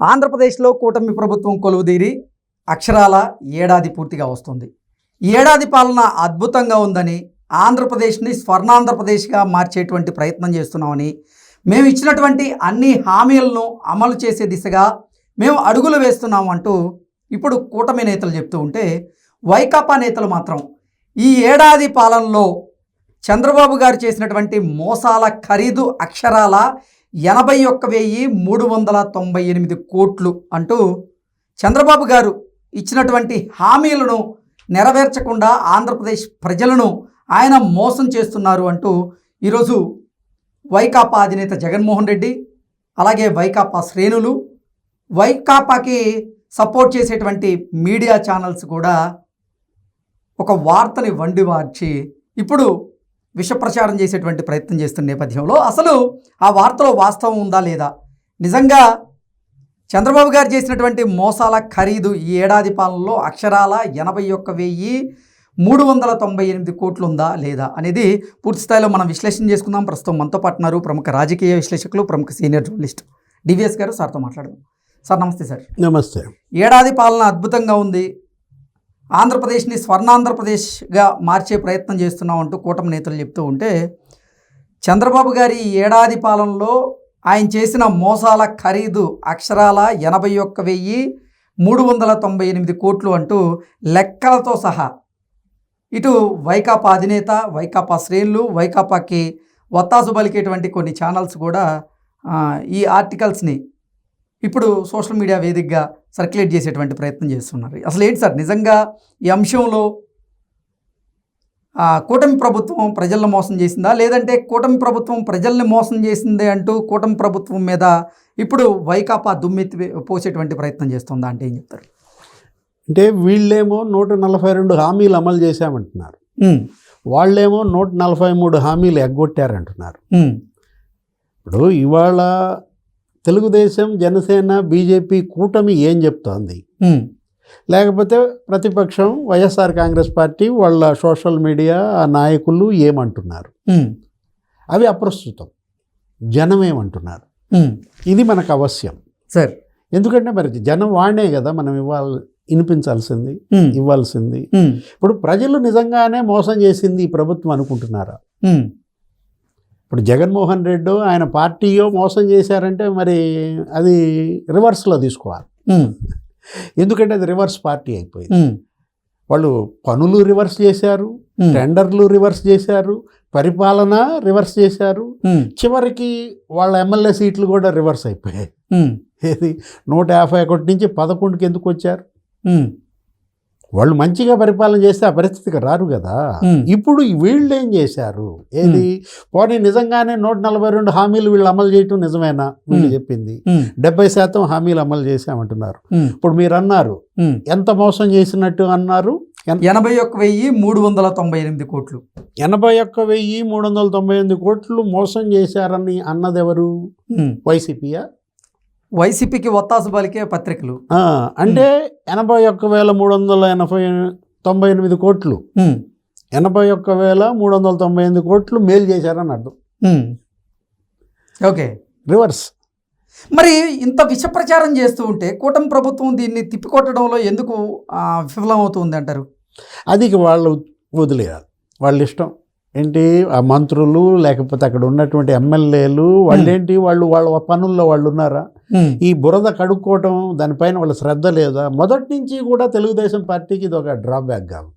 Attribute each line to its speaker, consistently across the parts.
Speaker 1: ఆంధ్రప్రదేశ్లో కూటమి ప్రభుత్వం కొలువుదీరి అక్షరాల ఏడాది పూర్తిగా వస్తుంది. ఈ ఏడాది పాలన అద్భుతంగా ఉందని, ఆంధ్రప్రదేశ్ని స్వర్ణాంధ్రప్రదేశ్గా మార్చేటువంటి ప్రయత్నం చేస్తున్నామని, మేము ఇచ్చినటువంటి అన్ని హామీలను అమలు చేసే దిశగా మేము అడుగులు వేస్తున్నాము అంటూ ఇప్పుడు కూటమి నేతలు చెప్తూ ఉంటే, వైకాపా నేతలు మాత్రం ఈ ఏడాది పాలనలో చంద్రబాబు గారు చేసినటువంటి మోసాల ఖరీదు అక్షరాల 81,398 కోట్లు అంటూ చంద్రబాబు గారు ఇచ్చినటువంటి హామీలను నెరవేర్చకుండా ఆంధ్రప్రదేశ్ ప్రజలను ఆయన మోసం చేస్తున్నారు అంటూ ఈరోజు వైకాపా అధినేత జగన్మోహన్ రెడ్డి, అలాగే వైకాపా శ్రేణులు, వైకాపాకి సపోర్ట్ చేసేటువంటి మీడియా ఛానల్స్ కూడా ఒక వార్తని వండివార్చి ఇప్పుడు విషప్రచారం చేసేటువంటి ప్రయత్నం చేస్తున్న నేపథ్యంలో అసలు ఆ వార్తలో వాస్తవం ఉందా లేదా, నిజంగా చంద్రబాబు గారు చేసినటువంటి మోసాల ఖరీదు ఈ ఏడాది పాలనలో అక్షరాల 81,398 కోట్లు ఉందా లేదా అనేది పూర్తి స్థాయిలో మనం విశ్లేషణ చేసుకుందాం. ప్రస్తుతం మనతో పాటున్నారు ప్రముఖ రాజకీయ విశ్లేషకులు, ప్రముఖ సీనియర్ జర్నలిస్ట్ డివిఎస్ గారు. సార్తో మాట్లాడదాం. సార్ నమస్తే. సార్
Speaker 2: నమస్తే.
Speaker 1: ఏడాది పాలన అద్భుతంగా ఉంది, ఆంధ్రప్రదేశ్ని స్వర్ణాంధ్రప్రదేశ్గా మార్చే ప్రయత్నం చేస్తున్నాం అంటూ కూటమి నేతలు చెప్తూ ఉంటే, చంద్రబాబు గారి ఏడాది పాలనలో ఆయన చేసిన మోసాల ఖరీదు అక్షరాల 81,398 కోట్లు అంటూ లెక్కలతో సహా ఇటు వైకాపా అధినేత, వైకాపా శ్రేణులు, వైకాపాకి వత్తాసు పలికేటువంటి కొన్ని ఛానల్స్ కూడా ఈ ఆర్టికల్స్ని ఇప్పుడు సోషల్ మీడియా వేదికగా సర్క్యులేట్ చేసేటువంటి ప్రయత్నం చేస్తున్నారు. అసలు ఏంటి సార్ నిజంగా ఈ అంశంలో కూటమి ప్రభుత్వం ప్రజలను మోసం చేసిందా, లేదంటే కూటమి ప్రభుత్వం ప్రజల్ని మోసం చేసిందే అంటూ కూటమి ప్రభుత్వం మీద ఇప్పుడు వైకాపా దుమ్మెత్తి పోసేటువంటి ప్రయత్నం చేస్తుందా అంటే ఏం చెప్తారు?
Speaker 2: అంటే వీళ్ళేమో 142 హామీలు అమలు చేశామంటున్నారు, వాళ్ళేమో 143 హామీలు ఎగ్గొట్టారంటున్నారు. ఇప్పుడు ఇవాళ తెలుగుదేశం, జనసేన, బీజేపీ కూటమి ఏం చెప్తోంది, లేకపోతే ప్రతిపక్షం వైఎస్ఆర్ కాంగ్రెస్ పార్టీ వాళ్ళ సోషల్ మీడియా నాయకులు ఏమంటున్నారు, అవి అప్రస్తుతం. జనం ఏమంటున్నారు, ఇది మనకు అవశ్యం సార్. ఎందుకంటే మరి జనం వాడే కదా మనం వినిపించాల్సింది, ఇవ్వాల్సింది. ఇప్పుడు ప్రజలు నిజంగానే మోసం చేసింది ఈ ప్రభుత్వం అనుకుంటున్నారా? ఇప్పుడు జగన్మోహన్ రెడ్డి ఆయన పార్టీయో మోసం చేశారంటే మరి అది రివర్స్లో తీసుకోవాలి. ఎందుకంటే అది రివర్స్ పార్టీ అయిపోయింది. వాళ్ళు పనులు రివర్స్ చేశారు, టెండర్లు రివర్స్ చేశారు, పరిపాలన రివర్స్ చేశారు, చివరికి వాళ్ళ ఎమ్మెల్యే సీట్లు కూడా రివర్స్ అయిపోయాయి. ఏది 151 నుంచి 11కి ఎందుకు వచ్చారు? వాళ్ళు మంచిగా పరిపాలన చేస్తే ఆ పరిస్థితికి రారు కదా. ఇప్పుడు వీళ్ళు ఏం చేశారు, ఏది పోనీ నిజంగానే 142 హామీలు వీళ్ళు అమలు చేయటం నిజమేనా? వీళ్ళు చెప్పింది 70% హామీలు అమలు చేశామంటున్నారు. ఇప్పుడు మీరు అన్నారు ఎంత మోసం చేసినట్టు అన్నారు,
Speaker 1: 81,398 కోట్లు.
Speaker 2: 81,398 కోట్లు మోసం చేశారని అన్నది ఎవరు? వైసీపీయా?
Speaker 1: వైసీపీకి ఒత్తాసు పలికే పత్రికలు.
Speaker 2: అంటే 81,398 కోట్లు, 81,398 కోట్లు మేలు చేశారని అర్థం.
Speaker 1: Okay,
Speaker 2: reverse.
Speaker 1: మరి ఇంత విష ప్రచారం చేస్తూ ఉంటే కూటమి ప్రభుత్వం దీన్ని తిప్పికొట్టడంలో ఎందుకు విఫలమవుతుంది అంటారు?
Speaker 2: అది వాళ్ళు వదిలేయాలి, వాళ్ళ ఇష్టం. ఏంటి ఆ మంత్రులు లేకపోతే అక్కడ ఉన్నటువంటి ఎమ్మెల్యేలు వాళ్ళేంటి, వాళ్ళు వాళ్ళ పనుల్లో వాళ్ళు ఉన్నారా? ఈ బురద కడుక్కోవటం దానిపైన వాళ్ళ శ్రద్ధ లేదా? మొదటి నుంచి కూడా తెలుగుదేశం పార్టీకి ఇది ఒక డ్రాబ్యాక్ కాదు.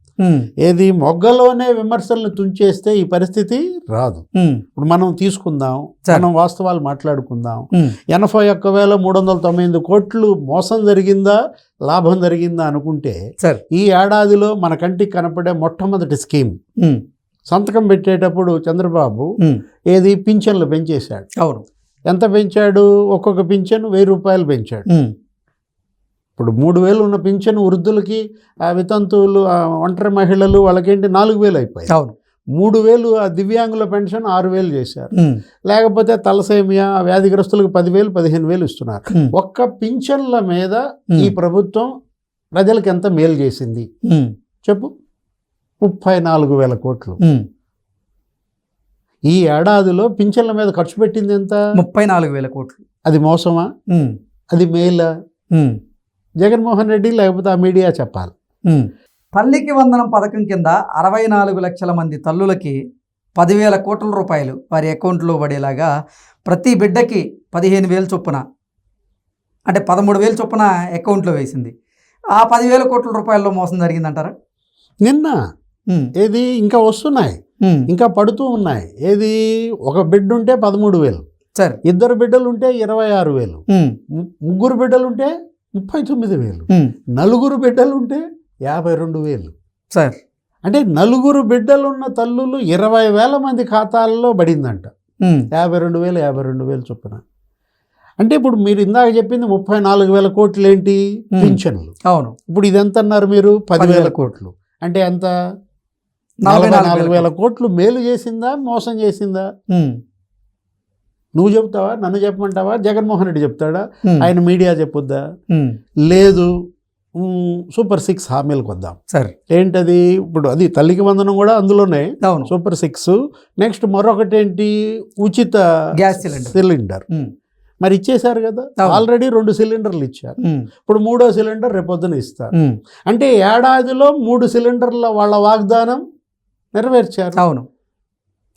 Speaker 2: ఏది మొగ్గలోనే విమర్శలను తుంచేస్తే ఈ పరిస్థితి రాదు. ఇప్పుడు మనం తీసుకుందాం, మనం వాస్తవాలు మాట్లాడుకుందాం. 81,398 కోట్లు మోసం జరిగిందా, లాభం జరిగిందా అనుకుంటే ఈ ఏడాదిలో మన కంటికి కనపడే మొట్టమొదటి స్కీమ్ సంతకం పెట్టేటప్పుడు చంద్రబాబు ఏది పింఛన్లు పెంచేశాడు.
Speaker 1: అవును. ఎంత
Speaker 2: పెంచాడు? ఒక్కొక్క పింఛను 1,000 రూపాయలు పెంచాడు. ఇప్పుడు 3,000 ఉన్న పింఛను వృద్ధులకి, వితంతువులు, ఒంటరి మహిళలు వాళ్ళకేంటి 4,000 అయిపోయాయి.
Speaker 1: అవును.
Speaker 2: 3,000 ఆ దివ్యాంగుల పెన్షన్ 6,000 చేశారు. లేకపోతే తలసేమియా వ్యాధిగ్రస్తులకు 10,000, 15,000 ఇస్తున్నారు. ఒక్క పింఛన్ల మీద ఈ ప్రభుత్వం ప్రజలకు ఎంత మేలు చేసింది చెప్పు? 34,000 కోట్లు. ఈ ఏడాదిలో పింఛన్ల మీద ఖర్చు పెట్టింది ఎంత?
Speaker 1: 34,000 కోట్లు.
Speaker 2: అది మోసమా? అది మేలా? జగన్మోహన్ రెడ్డి లేకపోతే ఆ మీడియా చెప్పాలి.
Speaker 1: తల్లికి వందనం పథకం కింద 64 లక్షల మంది తల్లులకి 10,000 కోట్ల రూపాయలు వారి అకౌంట్లో పడేలాగా ప్రతి బిడ్డకి 15,000 చొప్పున అంటే 13,000 చొప్పున అకౌంట్లో వేసింది. ఆ 10,000 కోట్ల రూపాయల్లో మోసం జరిగిందంటారా?
Speaker 2: నిన్న ఏది ఇంకా వస్తున్నాయి, ఇంకా పడుతూ ఉన్నాయి. ఏది ఒక బిడ్డ ఉంటే 13,000,
Speaker 1: సార్
Speaker 2: 2 బిడ్డలు ఉంటే 26,000, 3 బిడ్డలు ఉంటే 39,000, 4 బిడ్డలు ఉంటే 52,000.
Speaker 1: సార్
Speaker 2: అంటే 4 బిడ్డలున్న తల్లులు 20,000 మంది ఖాతాల్లో పడిందంట. 52,000 చొప్పున. అంటే ఇప్పుడు మీరు ఇందాక చెప్పింది 34,000 కోట్లు ఏంటి? పింఛన్లు.
Speaker 1: అవును.
Speaker 2: ఇప్పుడు ఇది ఎంత అన్నారు మీరు? 10,000 కోట్లు. అంటే ఎంత? 44,000 కోట్లు మేలు చేసిందా, మోసం చేసిందా? నువ్వు చెప్తావా, నన్ను చెప్పమంటావా, జగన్మోహన్ రెడ్డి చెప్తాడా, ఆయన మీడియా చెప్పొద్దా? లేదు. సూపర్ 6 హామీలకు వద్దాం.
Speaker 1: సార్
Speaker 2: ఏంటది? ఇప్పుడు అది తల్లికి వందనం కూడా అందులోనే.
Speaker 1: అవును.
Speaker 2: సూపర్ 6. నెక్స్ట్ మరొకటి ఏంటి? ఉచిత
Speaker 1: గ్యాస్
Speaker 2: సిలిండర్. మరి ఇచ్చేశారు కదా, ఆల్రెడీ 2 సిలిండర్లు ఇచ్చారు. ఇప్పుడు 3వ సిలిండర్ రేపొద్దున ఇస్తారు. అంటే ఏడాదిలో 3 సిలిండర్ల వాళ్ళ వాగ్దానం నెరవేర్చారు.
Speaker 1: అవును.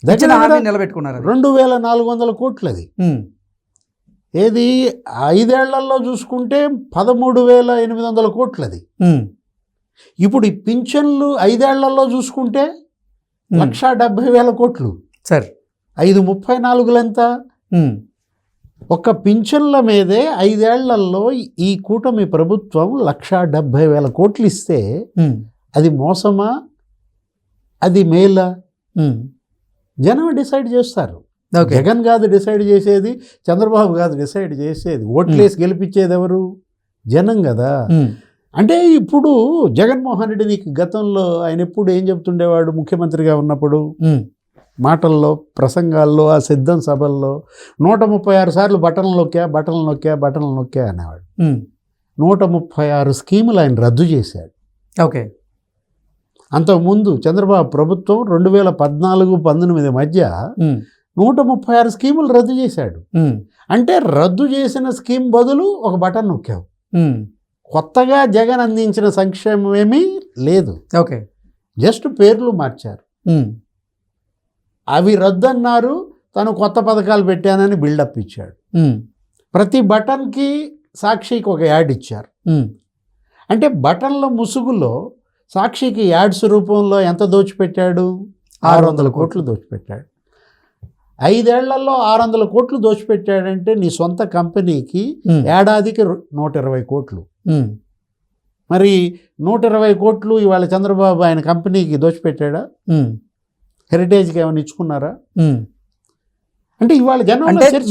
Speaker 1: నిలబెట్టుకున్నారు.
Speaker 2: 2,400 కోట్లు అది. ఏది 5 ఏళ్లలో చూసుకుంటే 13,800 కోట్లు అది. ఇప్పుడు ఈ పింఛన్లు 5 ఏళ్లలో చూసుకుంటే 1,70,000 కోట్లు.
Speaker 1: సార్
Speaker 2: 5,34 ఎంత? ఒక్క పింఛన్ల మీదే 5 ఏళ్లలో ఈ కూటమి ప్రభుత్వం 1,70,000 కోట్లు ఇస్తే అది మోసమా, అది మేలా? జనం డిసైడ్ చేస్తారు. జగన్ కాదు డిసైడ్ చేసేది, చంద్రబాబు కాదు డిసైడ్ చేసేది. ఓట్లేసి గెలిపించేది ఎవరు? జనం కదా. అంటే ఇప్పుడు జగన్మోహన్ రెడ్డి నీకు గతంలో ఆయన ఎప్పుడు ఏం చెప్తుండేవాడు? ముఖ్యమంత్రిగా ఉన్నప్పుడు మాటల్లో, ప్రసంగాల్లో, ఆ సిద్ధం సభల్లో 136 సార్లు బటన్లు నొక్కా అనేవాడు. 136 స్కీములు ఆయన రద్దు చేశాడు.
Speaker 1: ఓకే.
Speaker 2: అంతకుముందు చంద్రబాబు ప్రభుత్వం 2014-19 మధ్య 136 స్కీములు రద్దు చేశాడు. అంటే రద్దు చేసిన స్కీమ్ బదులు ఒక బటన్ నొక్కావు. కొత్తగా జగన్ అందించిన సంక్షేమం ఏమీ లేదు.
Speaker 1: ఓకే.
Speaker 2: జస్ట్ పేర్లు మార్చారు. అవి రద్దు అన్నారు, తను కొత్త పథకాలు పెట్టానని బిల్డప్ ఇచ్చాడు. ప్రతి బటన్కి సాక్షికి ఒక యాడ్ ఇచ్చారు. అంటే బటన్ల ముసుగులో సాక్షికి యాడ్స్ రూపంలో ఎంత దోచిపెట్టాడు? 600 కోట్లు దోచిపెట్టాడు. 5 ఏళ్లలో 600 కోట్లు దోచిపెట్టాడంటే నీ సొంత కంపెనీకి ఏడాదికి 120 కోట్లు. మరి 120 కోట్లు ఇవాళ చంద్రబాబు ఆయన కంపెనీకి దోచిపెట్టాడా? హెరిటేజ్కి ఏమైనా ఇచ్చుకున్నారా? అంటే ఇవాళ జనం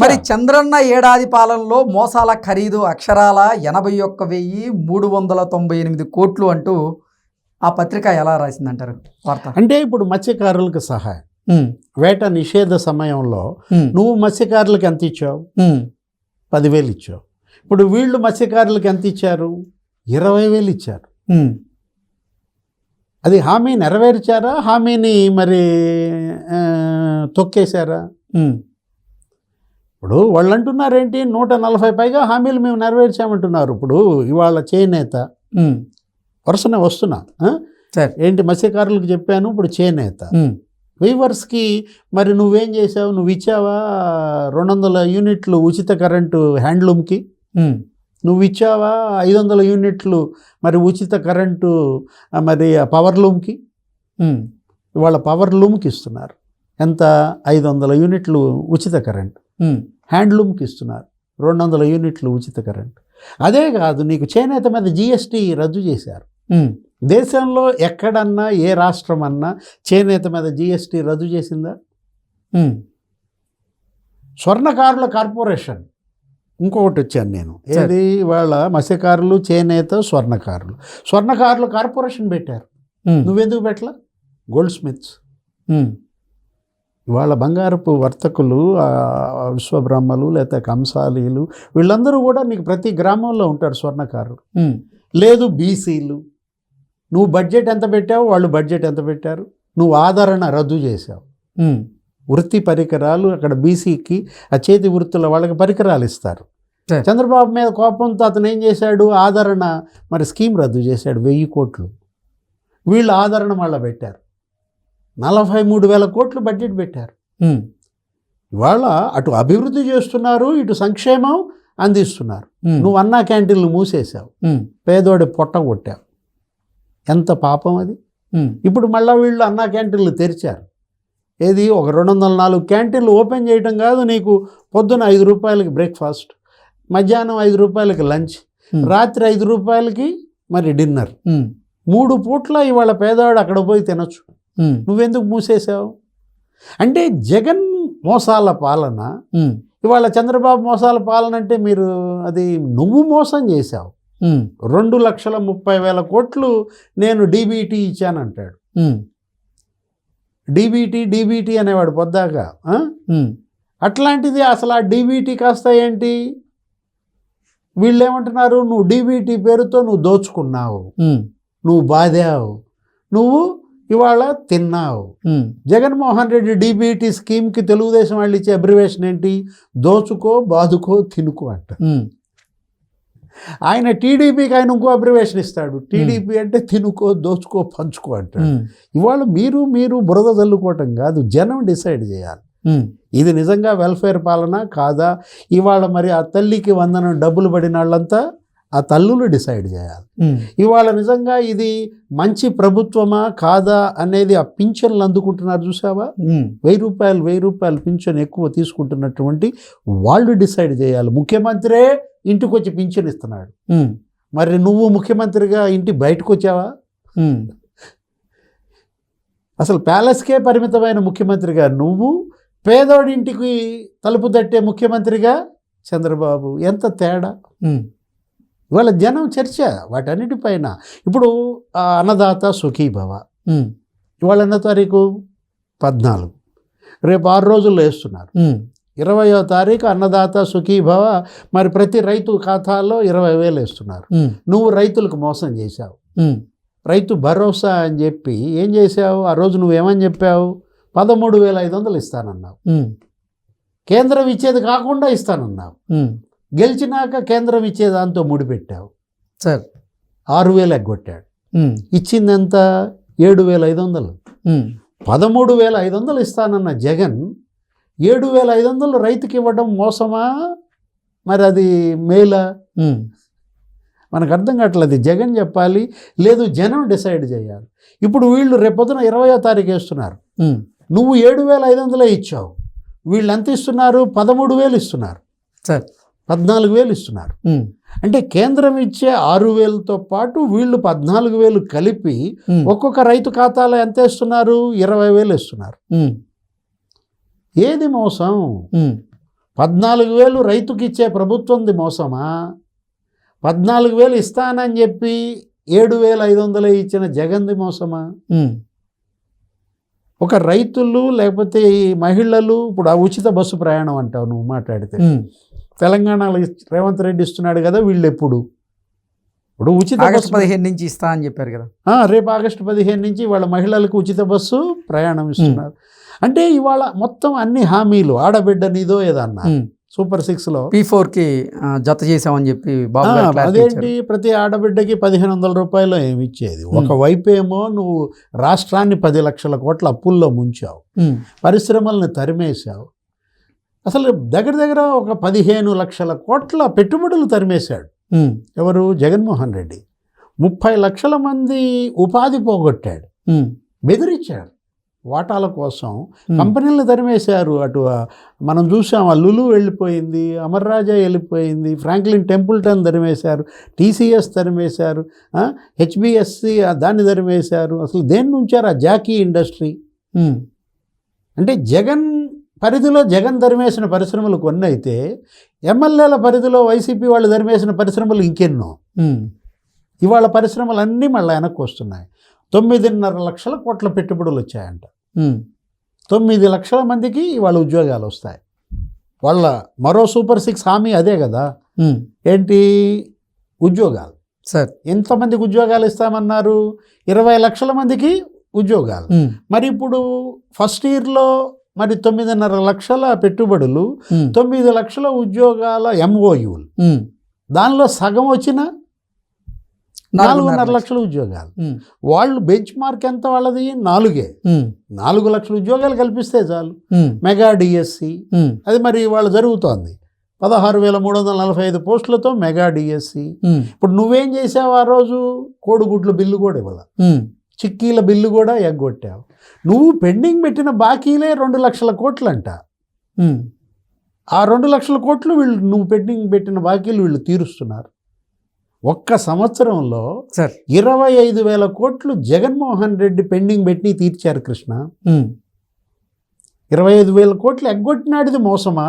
Speaker 1: మరి చంద్రన్న ఏడాది పాలనలో మోసాల ఖరీదు అక్షరాల 81,398 కోట్లు అంటూ ఆ పత్రిక ఎలా రాసిందంటారు వార్త?
Speaker 2: అంటే ఇప్పుడు మత్స్యకారులకు సహాయం, వేట నిషేధ సమయంలో నువ్వు మత్స్యకారులకు ఎంత ఇచ్చావు? 10,000 ఇచ్చావు. ఇప్పుడు వీళ్ళు మత్స్యకారులకు ఎంత ఇచ్చారు? 20,000 ఇచ్చారు. అది హామీ నెరవేర్చారా, హామీని మరి తొక్కేశారా? ఇప్పుడు వాళ్ళు అంటున్నారేంటి, 140 పైగా హామీలు మేము నెరవేర్చామంటున్నారు. ఇప్పుడు ఇవాళ చేనేత వరుసనే వస్తున్నా ఏంటి, మత్స్యకారులకు చెప్పాను, ఇప్పుడు చేనేత వీవర్స్కి మరి నువ్వేం చేసావు? నువ్వు ఇచ్చావా 200 యూనిట్లు ఉచిత కరెంటు హ్యాండ్లూమ్కి? నువ్వు ఇచ్చావా 500 యూనిట్లు మరి ఉచిత కరెంటు మరి పవర్ లూమ్కి? ఇవాళ పవర్ లూమ్కి ఇస్తున్నారు ఎంత? 500 యూనిట్లు ఉచిత కరెంటు. హ్యాండ్లూమ్కి ఇస్తున్నారు 200 యూనిట్లు ఉచిత కరెంటు. అదే కాదు, నీకు చేనేత మీద GST రద్దు చేశారు. దేశంలో ఎక్కడన్నా ఏ రాష్ట్రం అన్నా చేనేత మీద GST రద్దు చేసిందా? స్వర్ణకారుల కార్పొరేషన్ ఇంకొకటి వచ్చాను నేను. ఏది వాళ్ళ మత్స్యకారులు, చేనేత, స్వర్ణకారులు కార్పొరేషన్ పెట్టారు. నువ్వెందుకు పెట్టలా? గోల్డ్ స్మిత్స్, వాళ్ళ బంగారపు వర్తకులు, విశ్వబ్రహ్మలు లేకపోతే కంసాలీలు, వీళ్ళందరూ కూడా నీకు ప్రతి గ్రామంలో ఉంటారు స్వర్ణకారులు. లేదు బీసీలు, నువ్వు బడ్జెట్ ఎంత పెట్టావు, వాళ్ళు బడ్జెట్ ఎంత పెట్టారు, నువ్వు ఆదరణ రద్దు చేసావు. వృత్తి పరికరాలు అక్కడ బీసీకి ఆ చేతి వృత్తుల వాళ్ళకి పరికరాలు ఇస్తారు.
Speaker 1: సరే.
Speaker 2: చంద్రబాబు మీద కోపంతో అతను ఏం చేశాడు, ఆదరణ మరి స్కీమ్ రద్దు చేశాడు, 1000 కోట్లు. వీళ్ళు ఆదరణ మళ్ళీ పెట్టారు, 43,000 కోట్లు బడ్జెట్ పెట్టారు. ఇవాళ అటు అభివృద్ధి చేస్తున్నారు, ఇటు సంక్షేమం అందిస్తున్నారు. నువ్వు అన్నా క్యాంటీన్లు మూసేశావు, పేదోడి పొట్ట కొట్టావు, ఎంత పాపం అది. ఇప్పుడు మళ్ళీ వీళ్ళు అన్నా క్యాంటీన్లు తెరిచారు. ఏది ఒక 204 క్యాంటీన్లు ఓపెన్ చేయడం కాదు, నీకు పొద్దున 5 రూపాయలకి బ్రేక్ఫాస్ట్, మధ్యాహ్నం 5 రూపాయలకి లంచ్, రాత్రి 5 రూపాయలకి మరి డిన్నర్. 3 పూట్ల ఇవాళ పేదవాడు అక్కడ పోయి తినొచ్చు. నువ్వెందుకు మూసేశావు? అంటే జగన్ మోసాల పాలన, ఇవాళ చంద్రబాబు మోసాల పాలన అంటే మీరు అది నువ్వు మోసం చేశావు. 2,30,000 కోట్లు నేను డీబీటీ ఇచ్చానంటాడు. డీబీటీ అనేవాడు పొద్దాక. అట్లాంటిది అసలు ఆ డీబీటీ కాస్త ఏంటి, వీళ్ళు ఏమంటున్నారు, నువ్వు డీబీటీ పేరుతో నువ్వు దోచుకున్నావు, నువ్వు బాధావు, నువ్వు ఇవాళ తిన్నావు. జగన్మోహన్ రెడ్డి డీబీటీ స్కీమ్కి తెలుగుదేశం వాళ్ళు ఇచ్చే అబ్రివేషన్ ఏంటి, దోచుకో బాదుకో తినుకో అంట. ఆయన టీడీపీకి ఆయన ఇంకో అబ్రివేషన్ ఇస్తాడు, టీడీపీ అంటే తినుకో దోచుకో పంచుకో అంటాడు. ఇవాళ మీరు బురద చల్లుకోవటం కాదు, జనం డిసైడ్ చేయాలి ఇది నిజంగా వెల్ఫేర్ పాలన కాదా. ఇవాళ మరి ఆ తల్లికి వందనం డబ్బులు పడిన వాళ్ళంతా ఆ తల్లులు డిసైడ్ చేయాలి. ఇవాళ నిజంగా ఇది మంచి ప్రభుత్వమా కాదా అనేది ఆ పింఛన్లు అందుకుంటున్నారు చూసావా, 1,000 రూపాయలు పింఛన్ ఎక్కువ తీసుకుంటున్నటువంటి వాళ్ళు డిసైడ్ చేయాలి. ముఖ్యమంత్రే ఇంటికి వచ్చి పింఛన్ ఇస్తున్నాడు, మరి నువ్వు ముఖ్యమంత్రిగా ఇంటి బయటకు వచ్చావా? అసలు ప్యాలెస్కే పరిమితమైన ముఖ్యమంత్రిగా నువ్వు, పేదోడింటికి తలుపు తట్టే ముఖ్యమంత్రిగా చంద్రబాబు, ఎంత తేడా. ఇవాళ జనం చర్చ వాటన్నిటిపైన. ఇప్పుడు అన్నదాత సుఖీభవ ఇవాళ ఎన్నో తారీఖు, 14, రేపు 6 రోజుల్లో వేస్తున్నారు. 20వ తారీఖు అన్నదాత సుఖీభవ, మరి ప్రతి రైతు ఖాతాలో 20,000 వేస్తున్నారు. నువ్వు రైతులకు మోసం చేశావు. రైతు భరోసా అని చెప్పి ఏం చేశావు, ఆ రోజు నువ్వేమని చెప్పావు, 13,500 ఇస్తానన్నావు. కేంద్రం ఇచ్చేది కాకుండా ఇస్తానన్నావు. గెలిచినాక కేంద్రం ఇచ్చే దాంతో ముడిపెట్టావు
Speaker 1: సార్,
Speaker 2: 6,000 ఎగ్గొట్టాడు. ఇచ్చిందంత 7,500. 13,500 ఇస్తానన్న జగన్ 7,500 రైతుకి ఇవ్వడం మోసమా, మరి అది మేలా? మనకు అర్థం కావట్లేదు. జగన్ చెప్పాలి, లేదు జనం డిసైడ్ చేయాలి. ఇప్పుడు వీళ్ళు రేపొద్దున 20వ తారీఖు వేస్తున్నారు, నువ్వు 7,500 ఇచ్చావు, వీళ్ళు ఎంత ఇస్తున్నారు, 13,000 ఇస్తున్నారు
Speaker 1: సార్,
Speaker 2: 14,000 ఇస్తున్నారు. అంటే కేంద్రం ఇచ్చే 6,000తో పాటు వీళ్ళు 14,000 కలిపి ఒక్కొక్క రైతు ఖాతాలో ఎంత ఇస్తున్నారు, 20,000 ఇస్తున్నారు. ఏది మోసం? 14,000 రైతుకి ఇచ్చే ప్రభుత్వంది మోసమా? 14,000 ఇస్తానని చెప్పి 7,500 ఇచ్చిన జగన్ది మోసమా? ఒక రైతులు లేకపోతే ఈ మహిళలు, ఇప్పుడు ఆ ఉచిత బస్సు ప్రయాణం అంటావు నువ్వు మాట్లాడితే, తెలంగాణలో రేవంత్ రెడ్డి ఇస్తున్నాడు కదా, వీళ్ళు ఎప్పుడు ఇప్పుడు ఉచిత
Speaker 1: ఆగస్టు 15 నుంచి ఇస్తా అని చెప్పారు కదా,
Speaker 2: రేపు ఆగస్టు 15 నుంచి వాళ్ళ మహిళలకు ఉచిత బస్సు ప్రయాణం ఇస్తున్నారు. అంటే ఇవాళ మొత్తం అన్ని హామీలు, ఆడబిడ్డ నీదో ఏదన్నా సూపర్ 6లో
Speaker 1: P4కి జత చేసామని చెప్పి బాబు
Speaker 2: అదేంటి, ప్రతి ఆడబిడ్డకి 1,500 రూపాయలు ఏమి ఇచ్చేది. ఒకవైపు ఏమో నువ్వు రాష్ట్రాన్ని 10 లక్షల కోట్ల అప్పుల్లో ముంచావు, పరిశ్రమల్ని తరిమేశావు. అసలు దగ్గర ఒక 15 లక్షల కోట్ల పెట్టుబడులు తరిమేశాడు. ఎవరు? జగన్మోహన్ రెడ్డి. 30 లక్షల మంది ఉపాధి పోగొట్టాడు, బెదిరించాడు వాటాల కోసం. కంపెనీలు తరిమేశారు. అటు మనం చూసాం, లులు వెళ్ళిపోయింది, అమర్ రాజా వెళ్ళిపోయింది, ఫ్రాంక్లిన్ టెంపుల్టన్ తరిమేశారు, TCS తరిమేశారు, HBSC దాన్ని తరిమేశారు. అసలు దేన్ని ఉంచారు? ఆ జాకీ ఇండస్ట్రీ. అంటే జగన్ పరిధిలో జగన్ తరిమేసిన పరిశ్రమలు కొన్ని అయితే, ఎమ్మెల్యేల పరిధిలో వైసీపీ వాళ్ళు తరిమేసిన పరిశ్రమలు ఇంకెన్నో. ఇవాళ పరిశ్రమలన్నీ మళ్ళీ వెనక్కి వస్తున్నాయి. 9.5 లక్షల కోట్ల పెట్టుబడులు వచ్చాయంట. 9 లక్షల మందికి ఇవాళ ఉద్యోగాలు వస్తాయి. వాళ్ళ మరో సూపర్ 6 హామీ అదే కదా, ఏంటి? ఉద్యోగాలు.
Speaker 1: సార్,
Speaker 2: ఎంతమందికి ఉద్యోగాలు ఇస్తామన్నారు? 20 లక్షల మందికి ఉద్యోగాలు. మరి ఇప్పుడు ఫస్ట్ ఇయర్లో మరి 9.5 లక్షల పెట్టుబడులు, 9 లక్షల ఉద్యోగాల MOUలు, దానిలో సగం వచ్చిన 4.5 లక్షల ఉద్యోగాలు. వాళ్ళు బెంచ్ మార్క్ ఎంత వాళ్ళది? 4 లక్షల ఉద్యోగాలు కల్పిస్తే చాలు. మెగా డిఎస్సి అది మరి వాళ్ళు జరుగుతోంది. 16,345 పోస్టులతో మెగా డిఎస్సి. ఇప్పుడు నువ్వేం చేసావు ఆ రోజు? కోడిగుడ్లు బిల్లు కూడా ఇవ్వాల, చిక్కీల బిల్లు కూడా ఎగ్గొట్టావు. నువ్వు పెండింగ్ పెట్టిన బాకీలే 2 లక్షల కోట్లంట. ఆ 2 లక్షల కోట్లు వీళ్ళు నువ్వు పెండింగ్ పెట్టిన బాకీలు వీళ్ళు తీరుస్తున్నారు. ఒక్క సంవత్సరంలో 25,000 కోట్లు జగన్మోహన్ రెడ్డి పెండింగ్ పెట్టి తీర్చారు కృష్ణ. 25,000 కోట్లు ఎగ్గొట్టినాడిది మోసమా?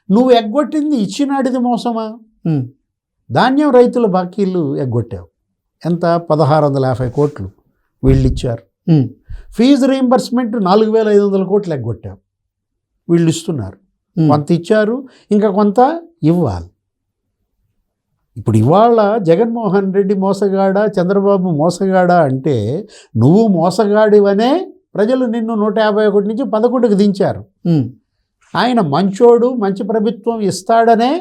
Speaker 2: నువ్వు ఎగ్గొట్టింది ఇచ్చినాడిది మోసమా? ధాన్యం రైతుల బాకీలు ఎగ్గొట్టావు. ఎంత? 1,650 కోట్లు వీళ్ళు ఇచ్చారు. ఫీజు రీయింబర్స్మెంట్ 4,500 కోట్లు ఎగ్గొట్టావు. వీళ్ళు ఇస్తున్నారు. కొంత ఇచ్చారు, ఇంకా కొంత ఇవ్వాలి. ఇప్పుడు ఇవాళ జగన్మోహన్ రెడ్డి మోసగాడా, చంద్రబాబు మోసగాడా అంటే నువ్వు మోసగాడివనే ప్రజలు నిన్ను 151 నుంచి 11కి దించారు. ఆయన మంచోడు, మంచి ప్రభుత్వం ఇస్తాడనే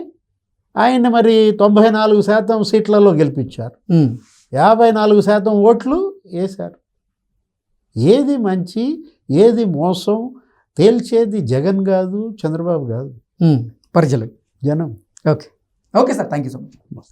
Speaker 2: ఆయన మరి 94% సీట్లలో గెలిపించారు. 54% ఓట్లు వేశారు. ఏది మంచి, ఏది మోసం తేల్చేది జగన్ కాదు, చంద్రబాబు కాదు,
Speaker 1: ప్రజలు,
Speaker 2: జనం.
Speaker 1: Okay sir, thank you so much.